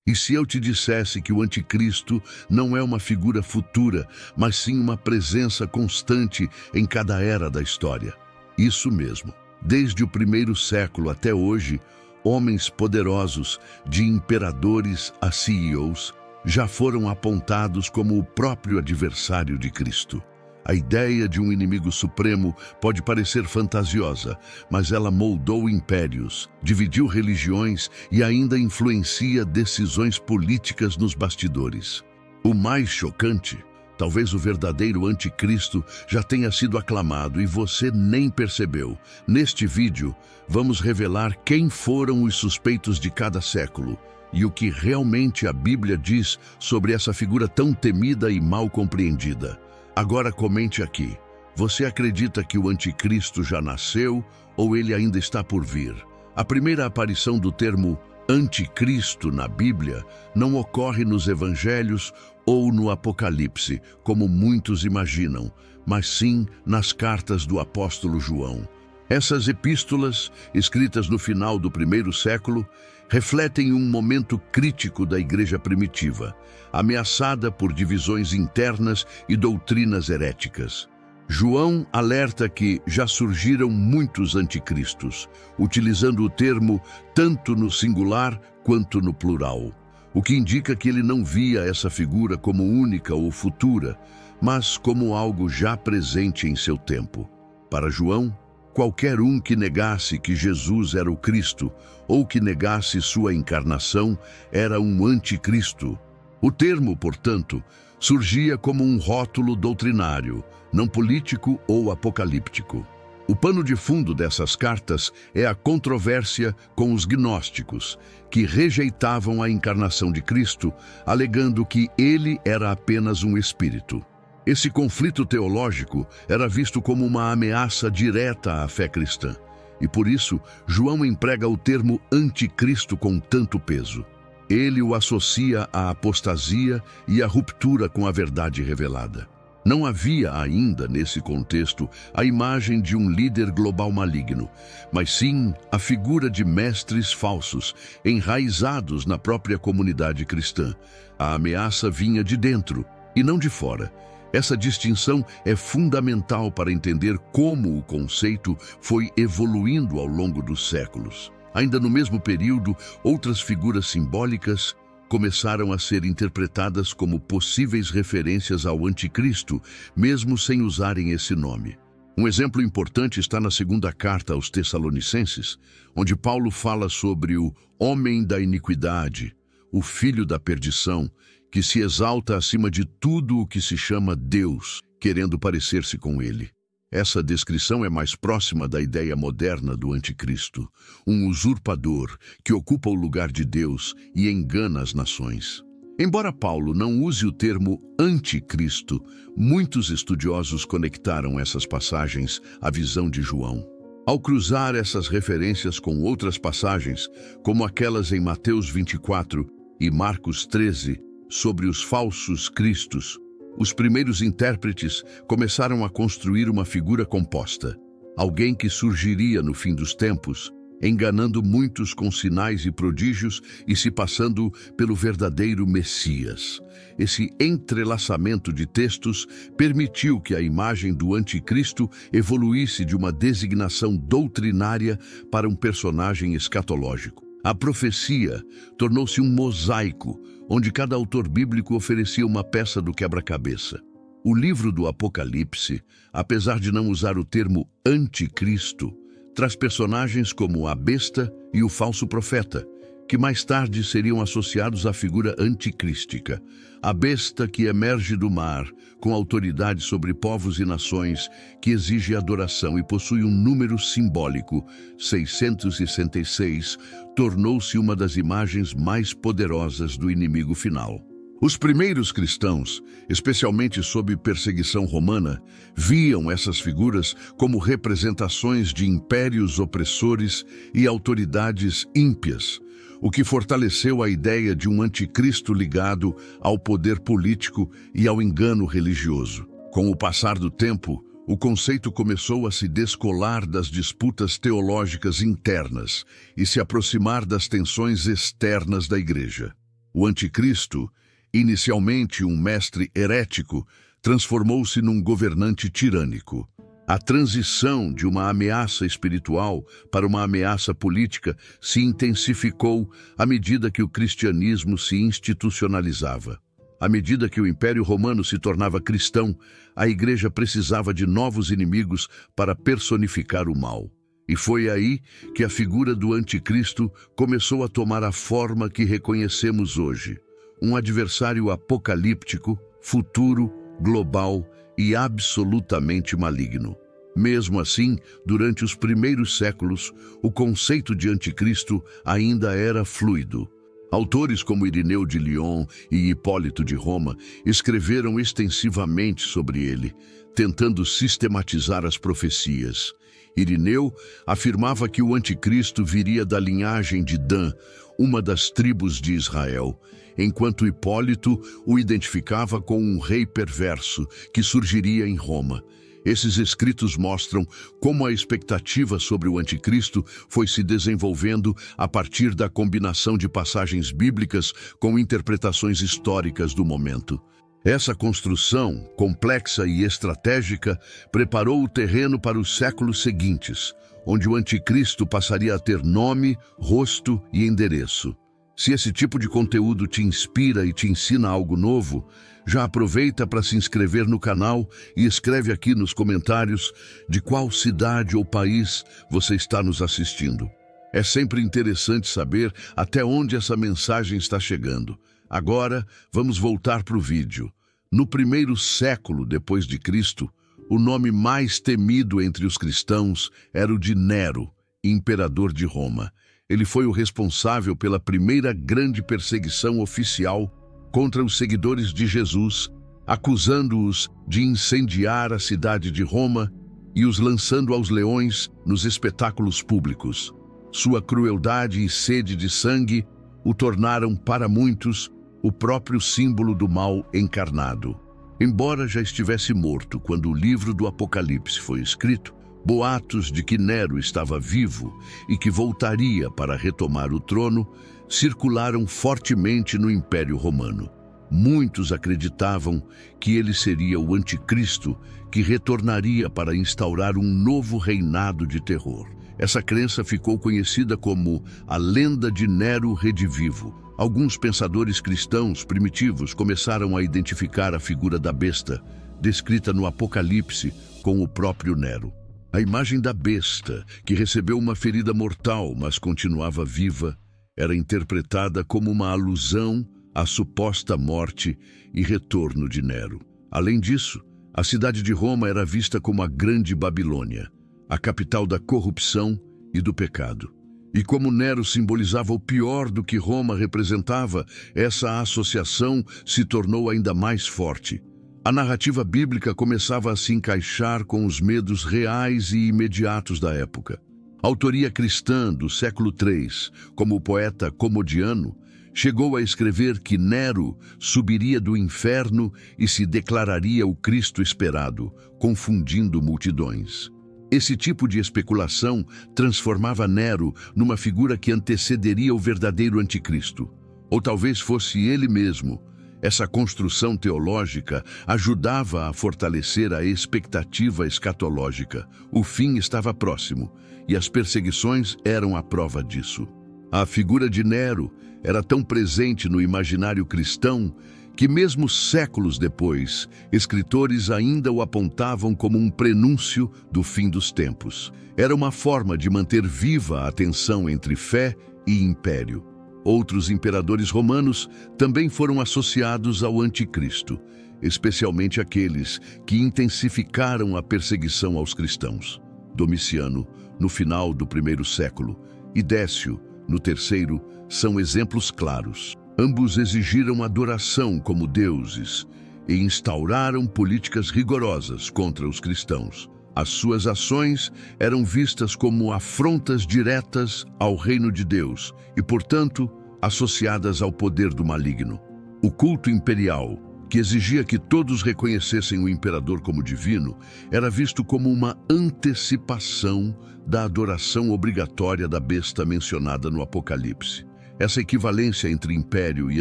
E se eu te dissesse que o anticristo não é uma figura futura, mas sim uma presença constante em cada era da história? Isso mesmo. Desde o primeiro século até hoje, homens poderosos, de imperadores a CEOs, já foram apontados como o próprio adversário de Cristo. A ideia de um inimigo supremo pode parecer fantasiosa, mas ela moldou impérios, dividiu religiões e ainda influencia decisões políticas nos bastidores. O mais chocante, talvez o verdadeiro anticristo já tenha sido aclamado e você nem percebeu. Neste vídeo, vamos revelar quem foram os suspeitos de cada século e o que realmente a Bíblia diz sobre essa figura tão temida e mal compreendida. Agora comente aqui, você acredita que o anticristo já nasceu ou ele ainda está por vir? A primeira aparição do termo anticristo na Bíblia não ocorre nos evangelhos ou no Apocalipse, como muitos imaginam, mas sim nas cartas do apóstolo João. Essas epístolas, escritas no final do primeiro século, refletem um momento crítico da igreja primitiva, ameaçada por divisões internas e doutrinas heréticas. João alerta que já surgiram muitos anticristos, utilizando o termo tanto no singular quanto no plural, o que indica que ele não via essa figura como única ou futura, mas como algo já presente em seu tempo. Para João, qualquer um que negasse que Jesus era o Cristo ou que negasse sua encarnação era um anticristo. O termo, portanto, surgia como um rótulo doutrinário, não político ou apocalíptico. O pano de fundo dessas cartas é a controvérsia com os gnósticos, que rejeitavam a encarnação de Cristo, alegando que ele era apenas um espírito. Esse conflito teológico era visto como uma ameaça direta à fé cristã, e por isso João emprega o termo anticristo com tanto peso. Ele o associa à apostasia e à ruptura com a verdade revelada. Não havia ainda, nesse contexto, a imagem de um líder global maligno, mas sim a figura de mestres falsos, enraizados na própria comunidade cristã. A ameaça vinha de dentro e não de fora. Essa distinção é fundamental para entender como o conceito foi evoluindo ao longo dos séculos. Ainda no mesmo período, outras figuras simbólicas começaram a ser interpretadas como possíveis referências ao anticristo, mesmo sem usarem esse nome. Um exemplo importante está na segunda carta aos Tessalonicenses, onde Paulo fala sobre o homem da iniquidade, o filho da perdição, que se exalta acima de tudo o que se chama Deus, querendo parecer-se com ele. Essa descrição é mais próxima da ideia moderna do anticristo, um usurpador que ocupa o lugar de Deus e engana as nações. Embora Paulo não use o termo anticristo, muitos estudiosos conectaram essas passagens à visão de João. Ao cruzar essas referências com outras passagens, como aquelas em Mateus 24 e Marcos 13, sobre os falsos cristos, os primeiros intérpretes começaram a construir uma figura composta, alguém que surgiria no fim dos tempos, enganando muitos com sinais e prodígios e se passando pelo verdadeiro Messias. Esse entrelaçamento de textos permitiu que a imagem do anticristo evoluísse de uma designação doutrinária para um personagem escatológico. A profecia tornou-se um mosaico, onde cada autor bíblico oferecia uma peça do quebra-cabeça. O livro do Apocalipse, apesar de não usar o termo anticristo, traz personagens como a besta e o falso profeta, que mais tarde seriam associados à figura anticrística. A besta que emerge do mar, com autoridade sobre povos e nações, que exige adoração e possui um número simbólico, 666, tornou-se uma das imagens mais poderosas do inimigo final. Os primeiros cristãos, especialmente sob perseguição romana, viam essas figuras como representações de impérios opressores e autoridades ímpias, o que fortaleceu a ideia de um anticristo ligado ao poder político e ao engano religioso. Com o passar do tempo, o conceito começou a se descolar das disputas teológicas internas e se aproximar das tensões externas da igreja. O anticristo, inicialmente um mestre herético, transformou-se num governante tirânico. A transição de uma ameaça espiritual para uma ameaça política se intensificou à medida que o cristianismo se institucionalizava. À medida que o Império Romano se tornava cristão, a Igreja precisava de novos inimigos para personificar o mal. E foi aí que a figura do anticristo começou a tomar a forma que reconhecemos hoje. Um adversário apocalíptico, futuro, global e absolutamente maligno. Mesmo assim, durante os primeiros séculos, o conceito de anticristo ainda era fluido. Autores como Irineu de Lyon e Hipólito de Roma escreveram extensivamente sobre ele, tentando sistematizar as profecias. Irineu afirmava que o anticristo viria da linhagem de Dan, uma das tribos de Israel, enquanto Hipólito o identificava com um rei perverso que surgiria em Roma. Esses escritos mostram como a expectativa sobre o anticristo foi se desenvolvendo a partir da combinação de passagens bíblicas com interpretações históricas do momento. Essa construção, complexa e estratégica, preparou o terreno para os séculos seguintes, onde o anticristo passaria a ter nome, rosto e endereço. Se esse tipo de conteúdo te inspira e te ensina algo novo, já aproveita para se inscrever no canal e escreve aqui nos comentários de qual cidade ou país você está nos assistindo. É sempre interessante saber até onde essa mensagem está chegando. Agora, vamos voltar para o vídeo. No primeiro século depois de Cristo, o nome mais temido entre os cristãos era o de Nero, imperador de Roma. Ele foi o responsável pela primeira grande perseguição oficial contra os seguidores de Jesus, acusando-os de incendiar a cidade de Roma e os lançando aos leões nos espetáculos públicos. Sua crueldade e sede de sangue o tornaram, para muitos, o próprio símbolo do mal encarnado. Embora já estivesse morto quando o livro do Apocalipse foi escrito, boatos de que Nero estava vivo e que voltaria para retomar o trono circularam fortemente no Império Romano. Muitos acreditavam que ele seria o anticristo que retornaria para instaurar um novo reinado de terror. Essa crença ficou conhecida como a lenda de Nero redivivo. Alguns pensadores cristãos primitivos começaram a identificar a figura da besta, descrita no Apocalipse, com o próprio Nero. A imagem da besta, que recebeu uma ferida mortal, mas continuava viva, era interpretada como uma alusão à suposta morte e retorno de Nero. Além disso, a cidade de Roma era vista como a Grande Babilônia, a capital da corrupção e do pecado. E como Nero simbolizava o pior do que Roma representava, essa associação se tornou ainda mais forte. A narrativa bíblica começava a se encaixar com os medos reais e imediatos da época. A autoria cristã do século III, como o poeta Comodiano, chegou a escrever que Nero subiria do inferno e se declararia o Cristo esperado, confundindo multidões. Esse tipo de especulação transformava Nero numa figura que antecederia o verdadeiro anticristo. Ou talvez fosse ele mesmo. Essa construção teológica ajudava a fortalecer a expectativa escatológica. O fim estava próximo, e as perseguições eram a prova disso. A figura de Nero era tão presente no imaginário cristão que mesmo séculos depois, escritores ainda o apontavam como um prenúncio do fim dos tempos. Era uma forma de manter viva a tensão entre fé e império. Outros imperadores romanos também foram associados ao anticristo, especialmente aqueles que intensificaram a perseguição aos cristãos. Domiciano, no final do primeiro século, e Décio, no terceiro, são exemplos claros. Ambos exigiram adoração como deuses e instauraram políticas rigorosas contra os cristãos. As suas ações eram vistas como afrontas diretas ao reino de Deus e, portanto, associadas ao poder do maligno. O culto imperial, que exigia que todos reconhecessem o imperador como divino, era visto como uma antecipação da adoração obrigatória da besta mencionada no Apocalipse. Essa equivalência entre império e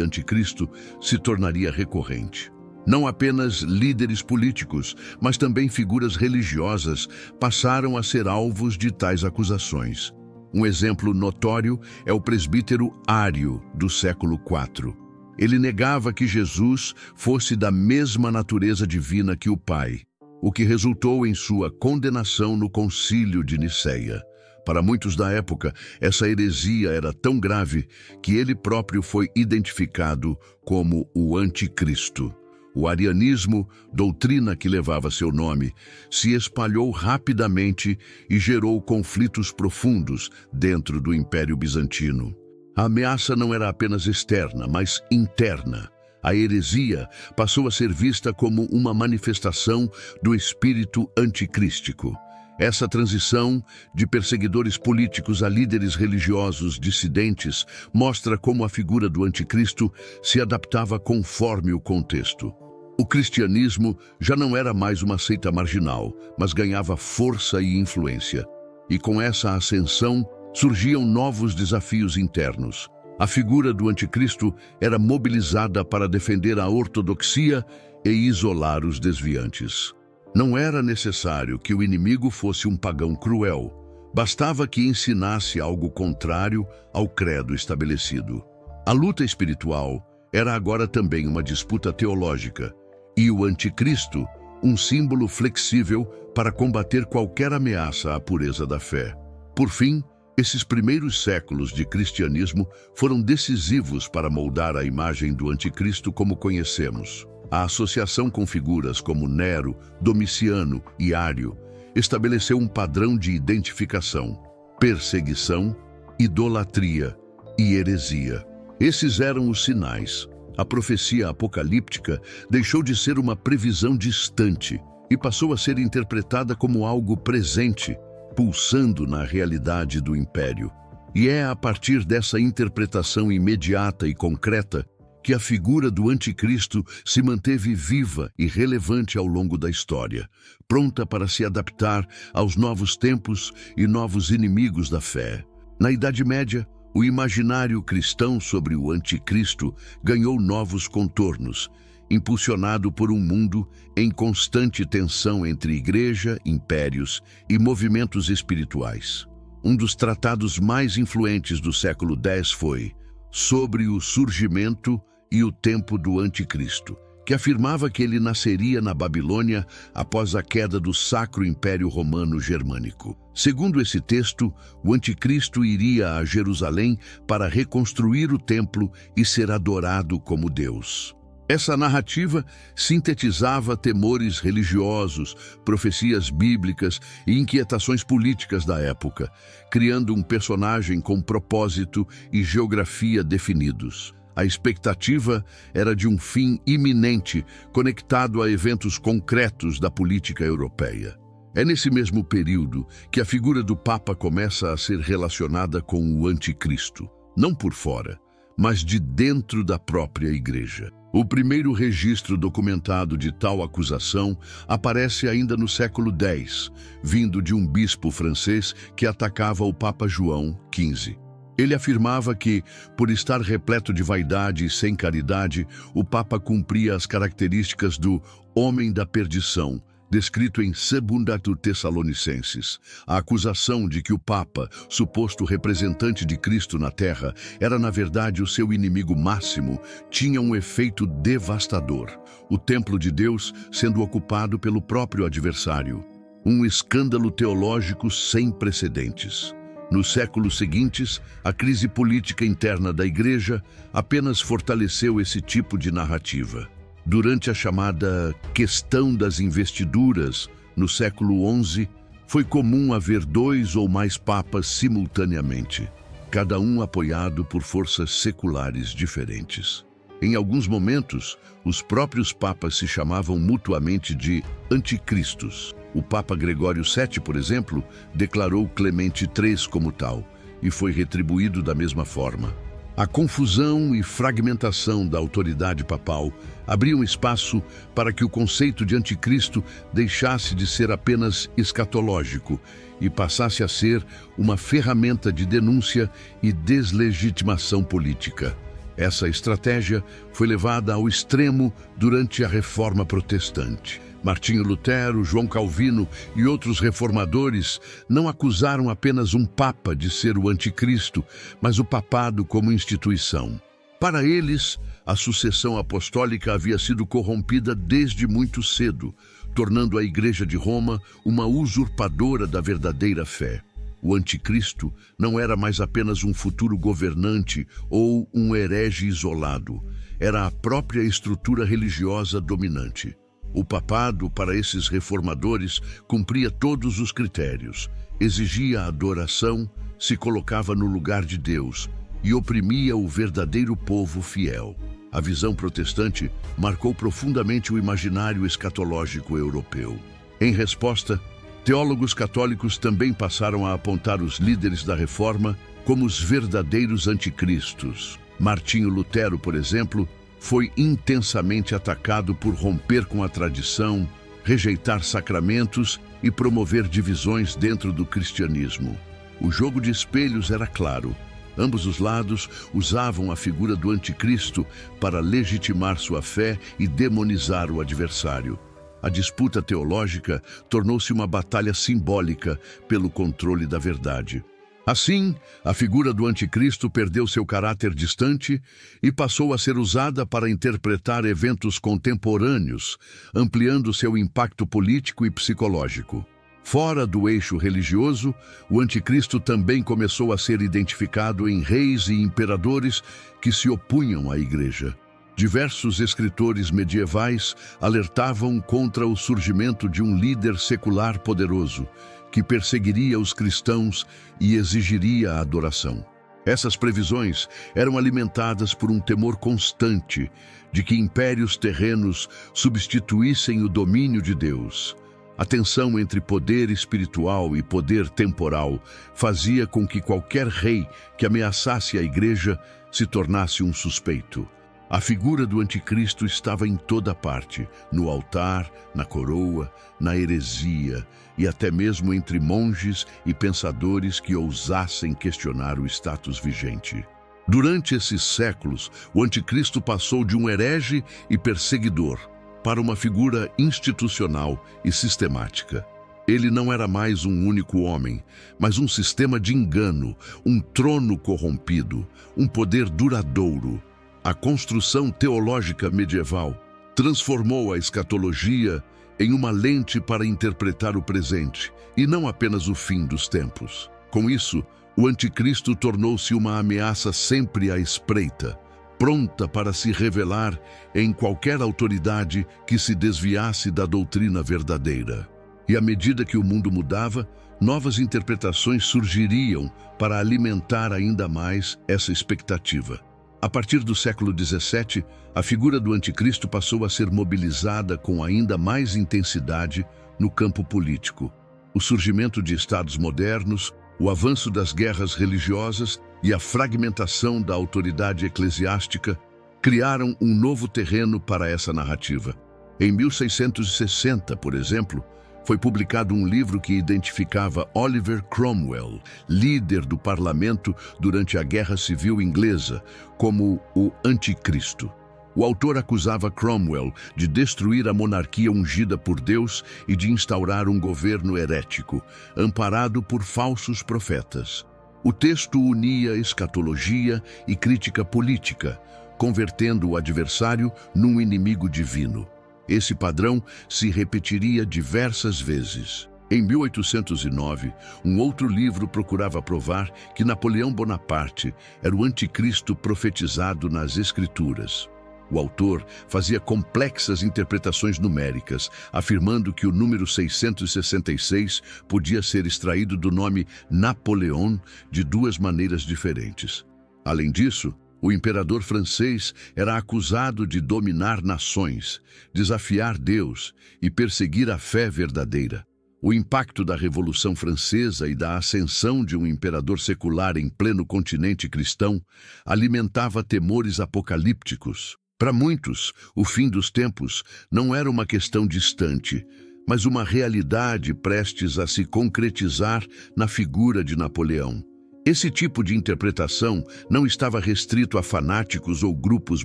anticristo se tornaria recorrente. Não apenas líderes políticos, mas também figuras religiosas passaram a ser alvos de tais acusações. Um exemplo notório é o presbítero Ário, do século IV. Ele negava que Jesus fosse da mesma natureza divina que o Pai, o que resultou em sua condenação no Concílio de Niceia. Para muitos da época, essa heresia era tão grave que ele próprio foi identificado como o Anticristo. O arianismo, doutrina que levava seu nome, se espalhou rapidamente e gerou conflitos profundos dentro do Império Bizantino. A ameaça não era apenas externa, mas interna. A heresia passou a ser vista como uma manifestação do espírito anticrístico. Essa transição de perseguidores políticos a líderes religiosos dissidentes mostra como a figura do anticristo se adaptava conforme o contexto. O cristianismo já não era mais uma seita marginal, mas ganhava força e influência. E com essa ascensão, surgiam novos desafios internos. A figura do anticristo era mobilizada para defender a ortodoxia e isolar os desviantes. Não era necessário que o inimigo fosse um pagão cruel. Bastava que ensinasse algo contrário ao credo estabelecido. A luta espiritual era agora também uma disputa teológica, e o anticristo, um símbolo flexível para combater qualquer ameaça à pureza da fé. Por fim, esses primeiros séculos de cristianismo foram decisivos para moldar a imagem do anticristo como conhecemos. A associação com figuras como Nero, Domiciano e Ário estabeleceu um padrão de identificação, perseguição, idolatria e heresia. Esses eram os sinais. A profecia apocalíptica deixou de ser uma previsão distante e passou a ser interpretada como algo presente, pulsando na realidade do império. E é a partir dessa interpretação imediata e concreta que a figura do anticristo se manteve viva e relevante ao longo da história, pronta para se adaptar aos novos tempos e novos inimigos da fé. Na Idade Média, o imaginário cristão sobre o anticristo ganhou novos contornos, impulsionado por um mundo em constante tensão entre igreja, impérios e movimentos espirituais. Um dos tratados mais influentes do século X foi Sobre o Surgimento e o Tempo do Anticristo, que afirmava que ele nasceria na Babilônia após a queda do Sacro Império Romano Germânico. Segundo esse texto, o anticristo iria a Jerusalém para reconstruir o templo e ser adorado como Deus. Essa narrativa sintetizava temores religiosos, profecias bíblicas e inquietações políticas da época, criando um personagem com propósito e geografia definidos. A expectativa era de um fim iminente, conectado a eventos concretos da política europeia. É nesse mesmo período que a figura do Papa começa a ser relacionada com o anticristo, não por fora, mas de dentro da própria igreja. O primeiro registro documentado de tal acusação aparece ainda no século X, vindo de um bispo francês que atacava o Papa João XV. Ele afirmava que, por estar repleto de vaidade e sem caridade, o Papa cumpria as características do homem da perdição, descrito em 2 Tessalonicenses. A acusação de que o Papa, suposto representante de Cristo na Terra, era na verdade o seu inimigo máximo, tinha um efeito devastador. O templo de Deus sendo ocupado pelo próprio adversário. Um escândalo teológico sem precedentes. Nos séculos seguintes, a crise política interna da Igreja apenas fortaleceu esse tipo de narrativa. Durante a chamada Questão das Investiduras, no século XI, foi comum haver 2 ou mais papas simultaneamente, cada um apoiado por forças seculares diferentes. Em alguns momentos, os próprios papas se chamavam mutuamente de anticristos. O Papa Gregório VII, por exemplo, declarou Clemente III como tal, e foi retribuído da mesma forma. A confusão e fragmentação da autoridade papal abriam espaço para que o conceito de anticristo deixasse de ser apenas escatológico e passasse a ser uma ferramenta de denúncia e deslegitimação política. Essa estratégia foi levada ao extremo durante a Reforma Protestante. Martinho Lutero, João Calvino e outros reformadores não acusaram apenas um papa de ser o anticristo, mas o papado como instituição. Para eles, a sucessão apostólica havia sido corrompida desde muito cedo, tornando a Igreja de Roma uma usurpadora da verdadeira fé. O anticristo não era mais apenas um futuro governante ou um herege isolado. Era a própria estrutura religiosa dominante. O papado, para esses reformadores, cumpria todos os critérios. Exigia a adoração, se colocava no lugar de Deus e oprimia o verdadeiro povo fiel. A visão protestante marcou profundamente o imaginário escatológico europeu. Em resposta, teólogos católicos também passaram a apontar os líderes da Reforma como os verdadeiros anticristos. Martinho Lutero, por exemplo, foi intensamente atacado por romper com a tradição, rejeitar sacramentos e promover divisões dentro do cristianismo. O jogo de espelhos era claro. Ambos os lados usavam a figura do anticristo para legitimar sua fé e demonizar o adversário. A disputa teológica tornou-se uma batalha simbólica pelo controle da verdade. Assim, a figura do anticristo perdeu seu caráter distante e passou a ser usada para interpretar eventos contemporâneos, ampliando seu impacto político e psicológico. Fora do eixo religioso, o anticristo também começou a ser identificado em reis e imperadores que se opunham à Igreja. Diversos escritores medievais alertavam contra o surgimento de um líder secular poderoso, que perseguiria os cristãos e exigiria a adoração. Essas previsões eram alimentadas por um temor constante de que impérios terrenos substituíssem o domínio de Deus. A tensão entre poder espiritual e poder temporal fazia com que qualquer rei que ameaçasse a Igreja se tornasse um suspeito. A figura do anticristo estava em toda parte, no altar, na coroa, na heresia e até mesmo entre monges e pensadores que ousassem questionar o status vigente. Durante esses séculos, o anticristo passou de um herege e perseguidor para uma figura institucional e sistemática. Ele não era mais um único homem, mas um sistema de engano, um trono corrompido, um poder duradouro. A construção teológica medieval transformou a escatologia em uma lente para interpretar o presente e não apenas o fim dos tempos. Com isso, o anticristo tornou-se uma ameaça sempre à espreita, pronta para se revelar em qualquer autoridade que se desviasse da doutrina verdadeira. E à medida que o mundo mudava, novas interpretações surgiriam para alimentar ainda mais essa expectativa. A partir do século XVII, a figura do anticristo passou a ser mobilizada com ainda mais intensidade no campo político. O surgimento de estados modernos, o avanço das guerras religiosas e a fragmentação da autoridade eclesiástica criaram um novo terreno para essa narrativa. Em 1660, por exemplo, foi publicado um livro que identificava Oliver Cromwell, líder do parlamento durante a Guerra Civil Inglesa, como o Anticristo. O autor acusava Cromwell de destruir a monarquia ungida por Deus e de instaurar um governo herético, amparado por falsos profetas. O texto unia escatologia e crítica política, convertendo o adversário num inimigo divino. Esse padrão se repetiria diversas vezes. Em 1809, um outro livro procurava provar que Napoleão Bonaparte era o anticristo profetizado nas Escrituras. O autor fazia complexas interpretações numéricas, afirmando que o número 666 podia ser extraído do nome Napoleão de duas maneiras diferentes. Além disso, o imperador francês era acusado de dominar nações, desafiar Deus e perseguir a fé verdadeira. O impacto da Revolução Francesa e da ascensão de um imperador secular em pleno continente cristão alimentava temores apocalípticos. Para muitos, o fim dos tempos não era uma questão distante, mas uma realidade prestes a se concretizar na figura de Napoleão. Esse tipo de interpretação não estava restrito a fanáticos ou grupos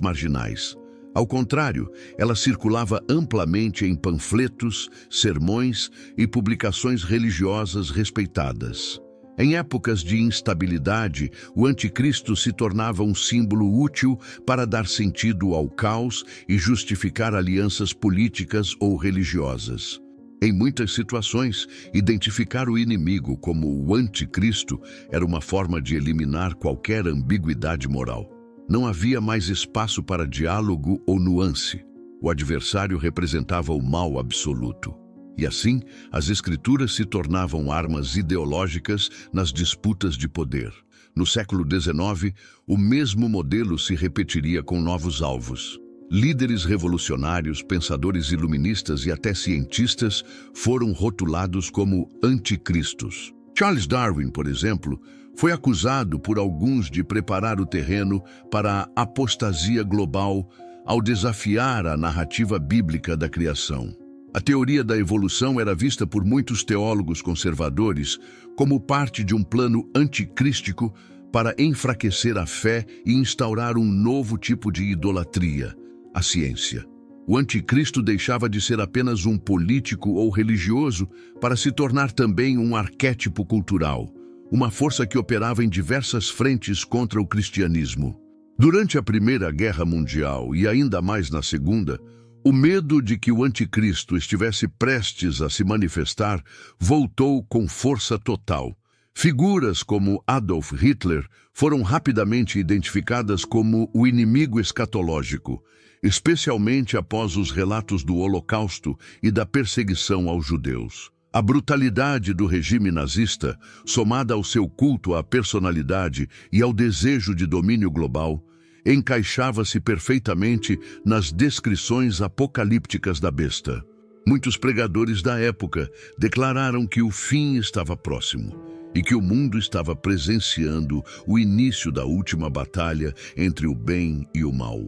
marginais. Ao contrário, ela circulava amplamente em panfletos, sermões e publicações religiosas respeitadas. Em épocas de instabilidade, o anticristo se tornava um símbolo útil para dar sentido ao caos e justificar alianças políticas ou religiosas. Em muitas situações, identificar o inimigo como o anticristo era uma forma de eliminar qualquer ambiguidade moral. Não havia mais espaço para diálogo ou nuance. O adversário representava o mal absoluto. E assim, as escrituras se tornavam armas ideológicas nas disputas de poder. No século XIX, o mesmo modelo se repetiria com novos alvos. Líderes revolucionários, pensadores iluministas e até cientistas foram rotulados como anticristos. Charles Darwin, por exemplo, foi acusado por alguns de preparar o terreno para a apostasia global ao desafiar a narrativa bíblica da criação. A teoria da evolução era vista por muitos teólogos conservadores como parte de um plano anticrístico para enfraquecer a fé e instaurar um novo tipo de idolatria, a ciência. O anticristo deixava de ser apenas um político ou religioso para se tornar também um arquétipo cultural, uma força que operava em diversas frentes contra o cristianismo. Durante a Primeira Guerra Mundial e ainda mais na Segunda, o medo de que o anticristo estivesse prestes a se manifestar voltou com força total. Figuras como Adolf Hitler foram rapidamente identificadas como o inimigo escatológico, especialmente após os relatos do Holocausto e da perseguição aos judeus. A brutalidade do regime nazista, somada ao seu culto à personalidade e ao desejo de domínio global, encaixava-se perfeitamente nas descrições apocalípticas da besta. Muitos pregadores da época declararam que o fim estava próximo e que o mundo estava presenciando o início da última batalha entre o bem e o mal.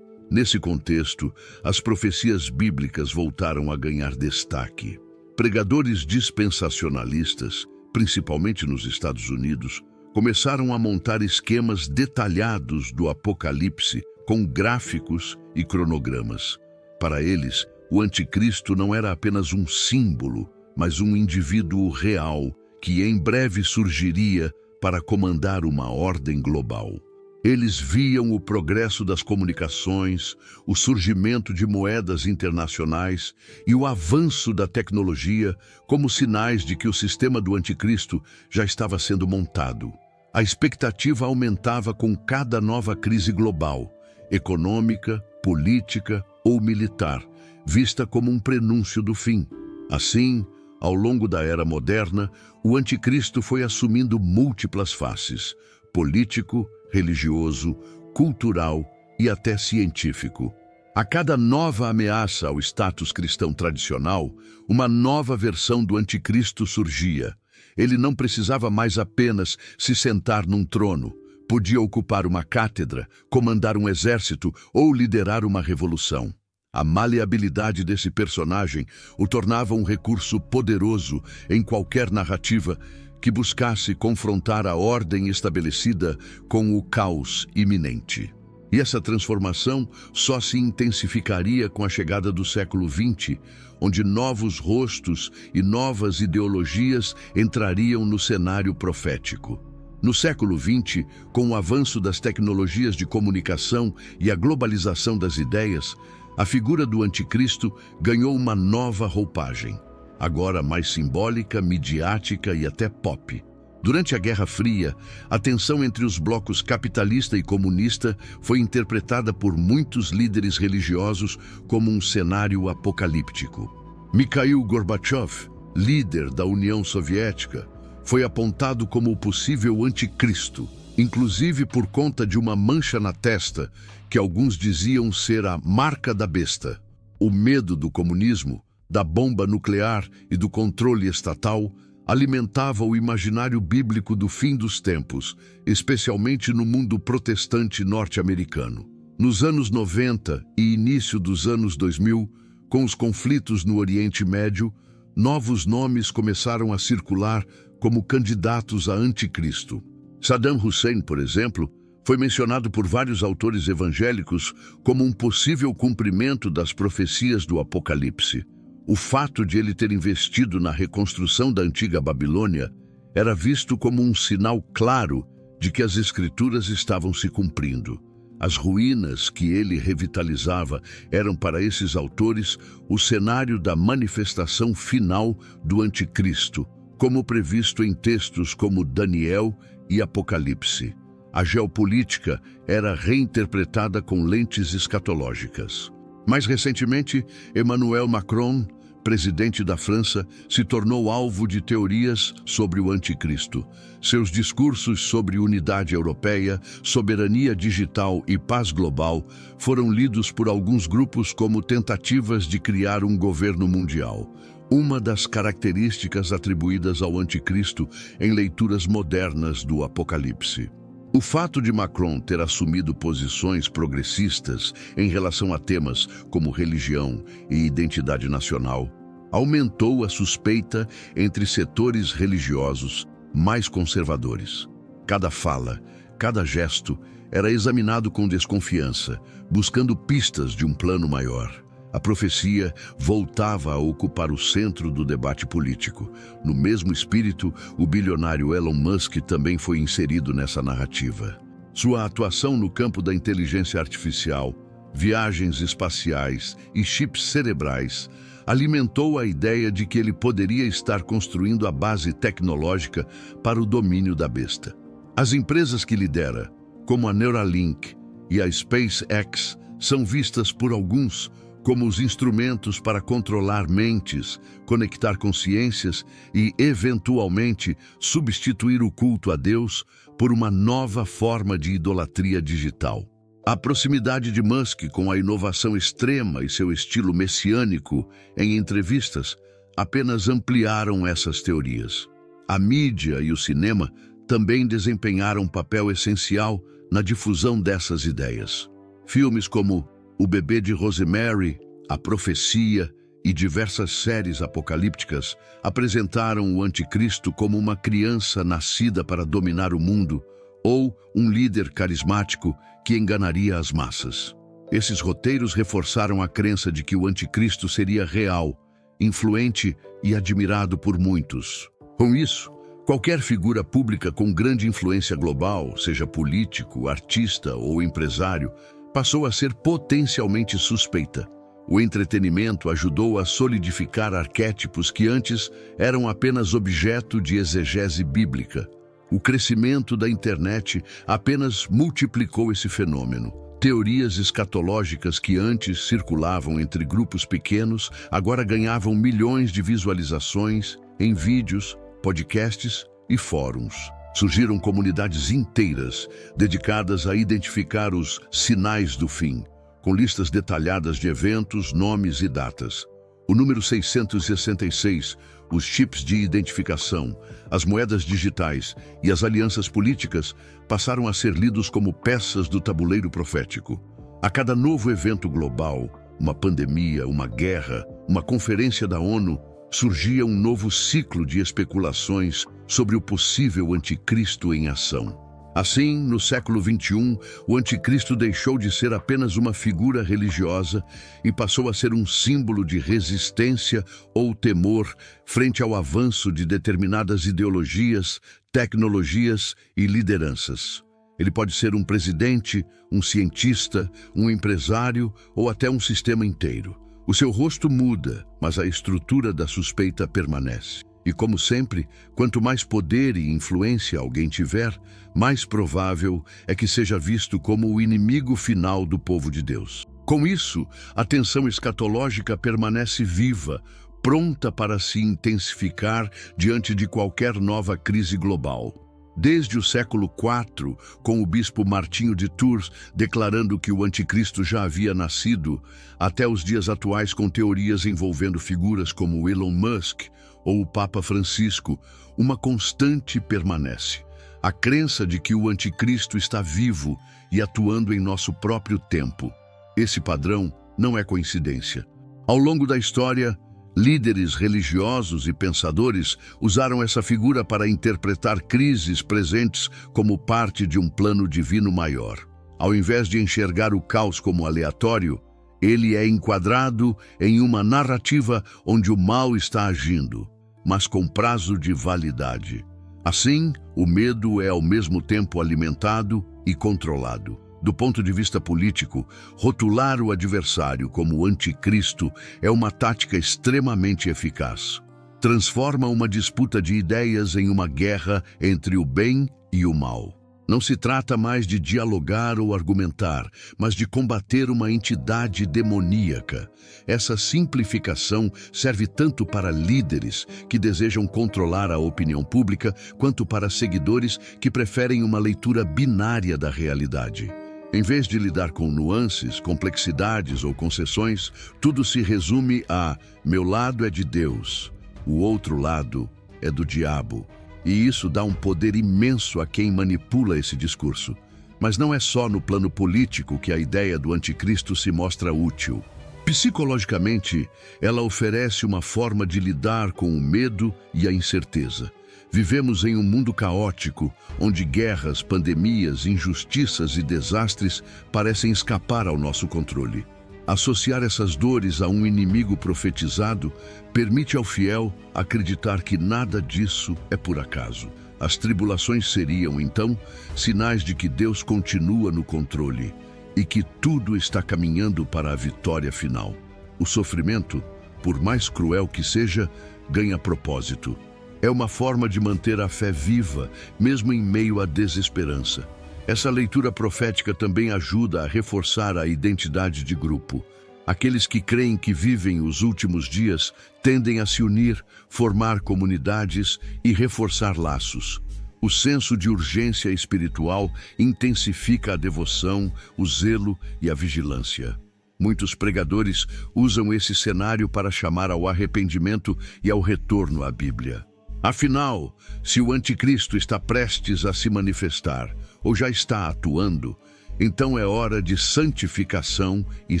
Nesse contexto, as profecias bíblicas voltaram a ganhar destaque. Pregadores dispensacionalistas, principalmente nos Estados Unidos, começaram a montar esquemas detalhados do Apocalipse com gráficos e cronogramas. Para eles, o anticristo não era apenas um símbolo, mas um indivíduo real que em breve surgiria para comandar uma ordem global. Eles viam o progresso das comunicações, o surgimento de moedas internacionais e o avanço da tecnologia como sinais de que o sistema do anticristo já estava sendo montado. A expectativa aumentava com cada nova crise global, econômica, política ou militar, vista como um prenúncio do fim. Assim, ao longo da era moderna, o anticristo foi assumindo múltiplas faces: político, religioso, cultural e até científico. A cada nova ameaça ao status cristão tradicional, uma nova versão do anticristo surgia. Ele não precisava mais apenas se sentar num trono. Podia ocupar uma cátedra, comandar um exército ou liderar uma revolução. A maleabilidade desse personagem o tornava um recurso poderoso em qualquer narrativa que buscasse confrontar a ordem estabelecida com o caos iminente. E essa transformação só se intensificaria com a chegada do século XX, onde novos rostos e novas ideologias entrariam no cenário profético. No século XX, com o avanço das tecnologias de comunicação e a globalização das ideias, a figura do anticristo ganhou uma nova roupagem, agora mais simbólica, midiática e até pop. Durante a Guerra Fria, a tensão entre os blocos capitalista e comunista foi interpretada por muitos líderes religiosos como um cenário apocalíptico. Mikhail Gorbachev, líder da União Soviética, foi apontado como o possível anticristo, inclusive por conta de uma mancha na testa que alguns diziam ser a marca da besta. O medo do comunismo da bomba nuclear e do controle estatal, alimentava o imaginário bíblico do fim dos tempos, especialmente no mundo protestante norte-americano. Nos anos 90 e início dos anos 2000, com os conflitos no Oriente Médio, novos nomes começaram a circular como candidatos a anticristo. Saddam Hussein, por exemplo, foi mencionado por vários autores evangélicos como um possível cumprimento das profecias do Apocalipse. O fato de ele ter investido na reconstrução da antiga Babilônia era visto como um sinal claro de que as Escrituras estavam se cumprindo. As ruínas que ele revitalizava eram para esses autores o cenário da manifestação final do Anticristo, como previsto em textos como Daniel e Apocalipse. A geopolítica era reinterpretada com lentes escatológicas. Mais recentemente, Emmanuel Macron, presidente da França, se tornou alvo de teorias sobre o anticristo. Seus discursos sobre unidade europeia, soberania digital e paz global foram lidos por alguns grupos como tentativas de criar um governo mundial. Uma das características atribuídas ao anticristo em leituras modernas do Apocalipse. O fato de Macron ter assumido posições progressistas em relação a temas como religião e identidade nacional aumentou a suspeita entre setores religiosos mais conservadores. Cada fala, cada gesto era examinado com desconfiança, buscando pistas de um plano maior. A profecia voltava a ocupar o centro do debate político. No mesmo espírito, o bilionário Elon Musk também foi inserido nessa narrativa. Sua atuação no campo da inteligência artificial, viagens espaciais e chips cerebrais alimentou a ideia de que ele poderia estar construindo a base tecnológica para o domínio da besta. As empresas que lidera, como a Neuralink e a SpaceX, são vistas por alguns como os instrumentos para controlar mentes, conectar consciências e, eventualmente, substituir o culto a Deus por uma nova forma de idolatria digital. A proximidade de Musk com a inovação extrema e seu estilo messiânico em entrevistas apenas ampliaram essas teorias. A mídia e o cinema também desempenharam um papel essencial na difusão dessas ideias. Filmes como O Bebê de Rosemary, A Profecia e diversas séries apocalípticas apresentaram o anticristo como uma criança nascida para dominar o mundo ou um líder carismático que enganaria as massas. Esses roteiros reforçaram a crença de que o anticristo seria real, influente e admirado por muitos. Com isso, qualquer figura pública com grande influência global, seja político, artista ou empresário, passou a ser potencialmente suspeita. O entretenimento ajudou a solidificar arquétipos que antes eram apenas objeto de exegese bíblica. O crescimento da internet apenas multiplicou esse fenômeno. Teorias escatológicas que antes circulavam entre grupos pequenos agora ganhavam milhões de visualizações em vídeos, podcasts e fóruns. Surgiram comunidades inteiras dedicadas a identificar os sinais do fim, com listas detalhadas de eventos, nomes e datas. O número 666, os chips de identificação, as moedas digitais e as alianças políticas passaram a ser lidos como peças do tabuleiro profético. A cada novo evento global, uma pandemia, uma guerra, uma conferência da ONU, surgia um novo ciclo de especulações sobre o possível anticristo em ação. Assim, no século XXI, o anticristo deixou de ser apenas uma figura religiosa e passou a ser um símbolo de resistência ou temor frente ao avanço de determinadas ideologias, tecnologias e lideranças. Ele pode ser um presidente, um cientista, um empresário ou até um sistema inteiro. O seu rosto muda, mas a estrutura da suspeita permanece. E como sempre, quanto mais poder e influência alguém tiver, mais provável é que seja visto como o inimigo final do povo de Deus. Com isso, a tensão escatológica permanece viva, pronta para se intensificar diante de qualquer nova crise global. Desde o século IV, com o bispo Martinho de Tours declarando que o anticristo já havia nascido, até os dias atuais com teorias envolvendo figuras como Elon Musk ou o Papa Francisco, uma constante permanece: a crença de que o anticristo está vivo e atuando em nosso próprio tempo. Esse padrão não é coincidência. Ao longo da história, líderes religiosos e pensadores usaram essa figura para interpretar crises presentes como parte de um plano divino maior. Ao invés de enxergar o caos como aleatório, ele é enquadrado em uma narrativa onde o mal está agindo, mas com prazo de validade. Assim, o medo é ao mesmo tempo alimentado e controlado. Do ponto de vista político, rotular o adversário como anticristo é uma tática extremamente eficaz. Transforma uma disputa de ideias em uma guerra entre o bem e o mal. Não se trata mais de dialogar ou argumentar, mas de combater uma entidade demoníaca. Essa simplificação serve tanto para líderes que desejam controlar a opinião pública, quanto para seguidores que preferem uma leitura binária da realidade. Em vez de lidar com nuances, complexidades ou concessões, tudo se resume a: meu lado é de Deus, o outro lado é do diabo. E isso dá um poder imenso a quem manipula esse discurso. Mas não é só no plano político que a ideia do anticristo se mostra útil. Psicologicamente, ela oferece uma forma de lidar com o medo e a incerteza. Vivemos em um mundo caótico, onde guerras, pandemias, injustiças e desastres parecem escapar ao nosso controle. Associar essas dores a um inimigo profetizado permite ao fiel acreditar que nada disso é por acaso. As tribulações seriam, então, sinais de que Deus continua no controle e que tudo está caminhando para a vitória final. O sofrimento, por mais cruel que seja, ganha propósito. É uma forma de manter a fé viva, mesmo em meio à desesperança. Essa leitura profética também ajuda a reforçar a identidade de grupo. Aqueles que creem que vivem os últimos dias tendem a se unir, formar comunidades e reforçar laços. O senso de urgência espiritual intensifica a devoção, o zelo e a vigilância. Muitos pregadores usam esse cenário para chamar ao arrependimento e ao retorno à Bíblia. Afinal, se o anticristo está prestes a se manifestar, ou já está atuando, então é hora de santificação e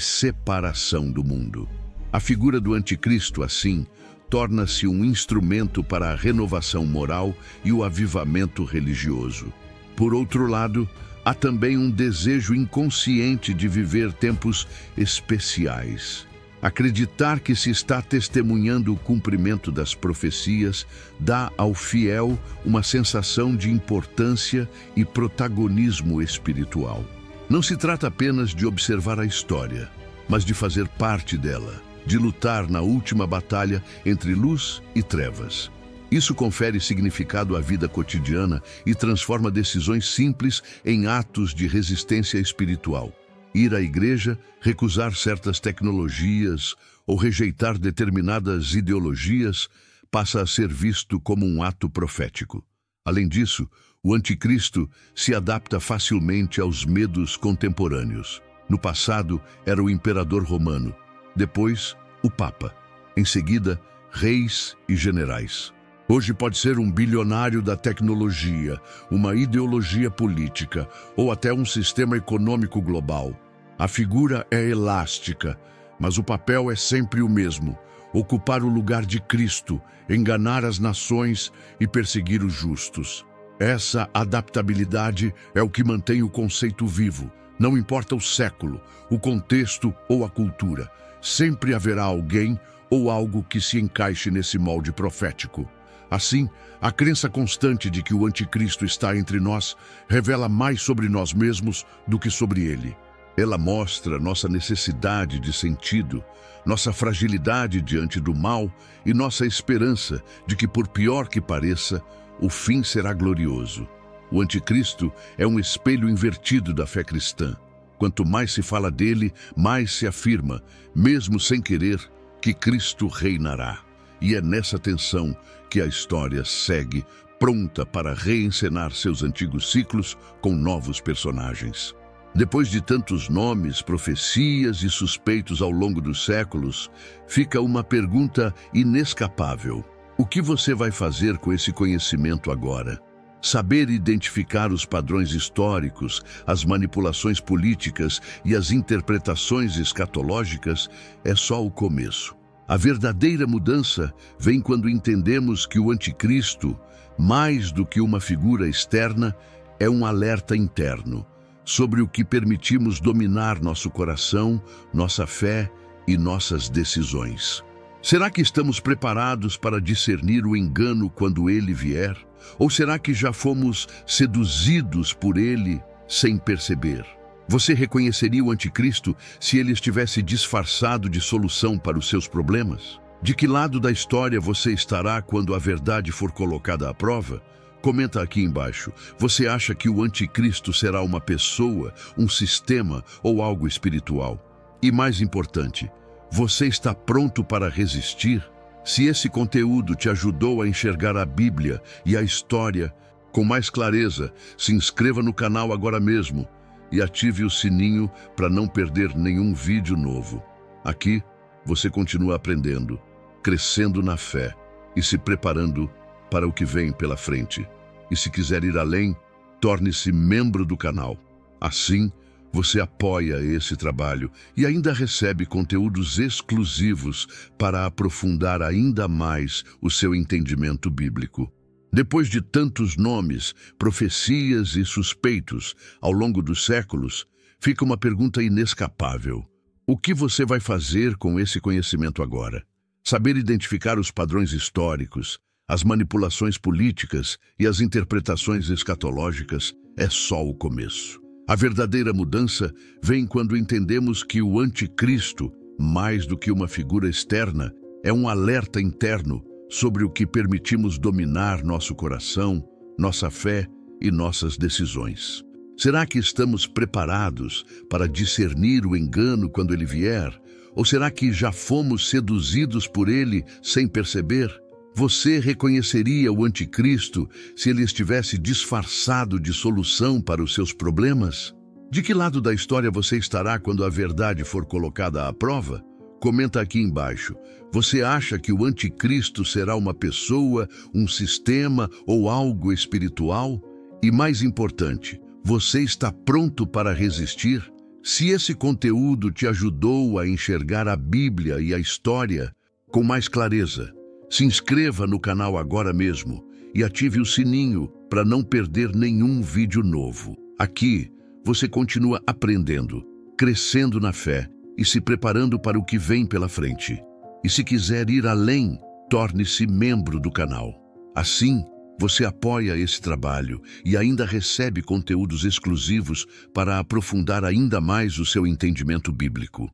separação do mundo. A figura do anticristo, assim, torna-se um instrumento para a renovação moral e o avivamento religioso. Por outro lado, há também um desejo inconsciente de viver tempos especiais. Acreditar que se está testemunhando o cumprimento das profecias dá ao fiel uma sensação de importância e protagonismo espiritual. Não se trata apenas de observar a história, mas de fazer parte dela, de lutar na última batalha entre luz e trevas. Isso confere significado à vida cotidiana e transforma decisões simples em atos de resistência espiritual. Ir à igreja, recusar certas tecnologias ou rejeitar determinadas ideologias passa a ser visto como um ato profético. Além disso, o anticristo se adapta facilmente aos medos contemporâneos. No passado, era o imperador romano, depois, o papa, em seguida, reis e generais. Hoje pode ser um bilionário da tecnologia, uma ideologia política ou até um sistema econômico global. A figura é elástica, mas o papel é sempre o mesmo: ocupar o lugar de Cristo, enganar as nações e perseguir os justos. Essa adaptabilidade é o que mantém o conceito vivo. Não importa o século, o contexto ou a cultura, sempre haverá alguém ou algo que se encaixe nesse molde profético. Assim, a crença constante de que o anticristo está entre nós revela mais sobre nós mesmos do que sobre ele. Ela mostra nossa necessidade de sentido, nossa fragilidade diante do mal e nossa esperança de que, por pior que pareça, o fim será glorioso. O anticristo é um espelho invertido da fé cristã. Quanto mais se fala dele, mais se afirma, mesmo sem querer, que Cristo reinará. E é nessa tensão que a história segue pronta para reencenar seus antigos ciclos com novos personagens. Depois de tantos nomes, profecias e suspeitos ao longo dos séculos, fica uma pergunta inescapável. O que você vai fazer com esse conhecimento agora? Saber identificar os padrões históricos, as manipulações políticas e as interpretações escatológicas é só o começo. A verdadeira mudança vem quando entendemos que o anticristo, mais do que uma figura externa, é um alerta interno sobre o que permitimos dominar nosso coração, nossa fé e nossas decisões. Será que estamos preparados para discernir o engano quando ele vier? Ou será que já fomos seduzidos por ele sem perceber? Você reconheceria o anticristo se ele estivesse disfarçado de solução para os seus problemas? De que lado da história você estará quando a verdade for colocada à prova? Comenta aqui embaixo. Você acha que o anticristo será uma pessoa, um sistema ou algo espiritual? E mais importante, você está pronto para resistir? Se esse conteúdo te ajudou a enxergar a Bíblia e a história com mais clareza, se inscreva no canal agora mesmo e ative o sininho para não perder nenhum vídeo novo. Aqui, você continua aprendendo, crescendo na fé e se preparando para o que vem pela frente. E se quiser ir além, torne-se membro do canal. Assim, você apoia esse trabalho e ainda recebe conteúdos exclusivos para aprofundar ainda mais o seu entendimento bíblico. Depois de tantos nomes, profecias e suspeitos ao longo dos séculos, fica uma pergunta inescapável. O que você vai fazer com esse conhecimento agora? Saber identificar os padrões históricos, as manipulações políticas e as interpretações escatológicas é só o começo. A verdadeira mudança vem quando entendemos que o anticristo, mais do que uma figura externa, é um alerta interno sobre o que permitimos dominar nosso coração, nossa fé e nossas decisões. Será que estamos preparados para discernir o engano quando ele vier? Ou será que já fomos seduzidos por ele sem perceber? Você reconheceria o anticristo se ele estivesse disfarçado de solução para os seus problemas? De que lado da história você estará quando a verdade for colocada à prova? Comenta aqui embaixo. Você acha que o anticristo será uma pessoa, um sistema ou algo espiritual? E mais importante, você está pronto para resistir? Se esse conteúdo te ajudou a enxergar a Bíblia e a história com mais clareza, se inscreva no canal agora mesmo e ative o sininho para não perder nenhum vídeo novo. Aqui, você continua aprendendo, crescendo na fé e se preparando para o que vem pela frente. E se quiser ir além, torne-se membro do canal. Assim, você apoia esse trabalho e ainda recebe conteúdos exclusivos para aprofundar ainda mais o seu entendimento bíblico.